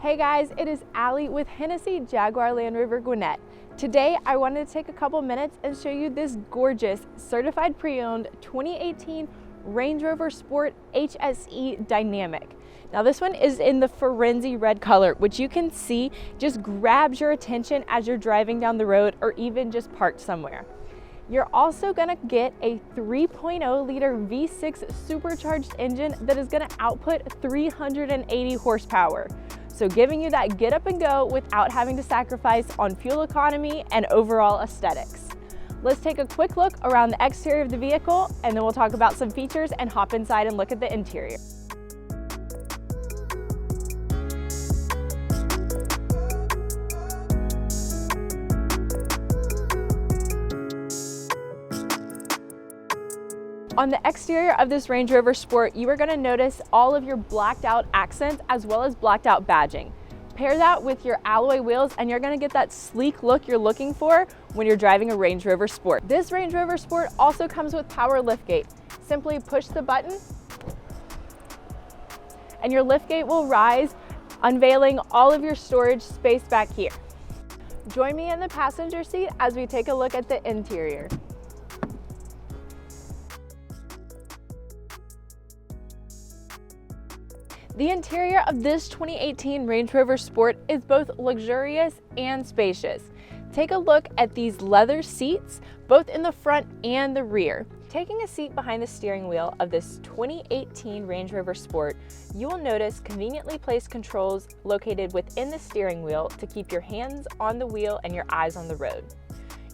Hey guys, it is Allie with Hennessy Land Rover Gwinnett. Today I wanted to take a couple minutes and show you this gorgeous certified pre-owned 2018 Range Rover Sport HSE Dynamic. Now this one is in the Firenze red color, which you can see just grabs your attention as you're driving down the road or even just parked somewhere. You're also gonna get a 3.0 liter V6 supercharged engine that is gonna output 380 horsepower. So giving you that get up and go without having to sacrifice on fuel economy and overall aesthetics. Let's take a quick look around the exterior of the vehicle and then we'll talk about some features and hop inside and look at the interior. On the exterior of this Range Rover Sport, you are going to notice all of your blacked out accents as well as blacked out badging. Pair that with your alloy wheels and you're going to get that sleek look you're looking for when you're driving a Range Rover Sport. This Range Rover Sport also comes with power liftgate. Simply push the button and your liftgate will rise, unveiling all of your storage space back here. Join me in the passenger seat as we take a look at the interior. The interior of this 2018 Range Rover Sport is both luxurious and spacious. Take a look at these leather seats, both in the front and the rear. Taking a seat behind the steering wheel of this 2018 Range Rover Sport, you will notice conveniently placed controls located within the steering wheel to keep your hands on the wheel and your eyes on the road.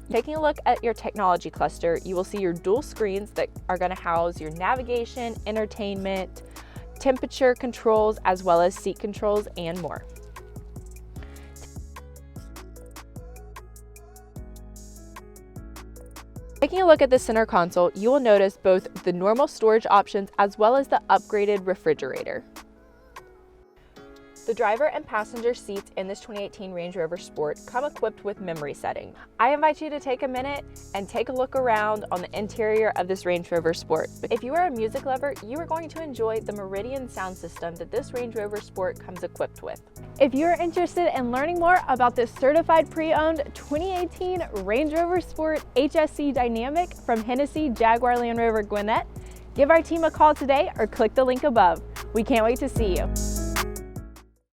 Taking a look at your technology cluster, you will see your dual screens that are going to house your navigation, entertainment, temperature controls, as well as seat controls and more. Taking a look at the center console, you will notice both the normal storage options as well as the upgraded refrigerator. The driver and passenger seats in this 2018 Range Rover Sport come equipped with memory setting. I invite you to take a minute and take a look around on the interior of this Range Rover Sport. If you are a music lover, you are going to enjoy the Meridian sound system that this Range Rover Sport comes equipped with. If you're interested in learning more about this certified pre-owned 2018 Range Rover Sport HSE Dynamic from Hennessy Land Rover Gwinnett, give our team a call today or click the link above. We can't wait to see you.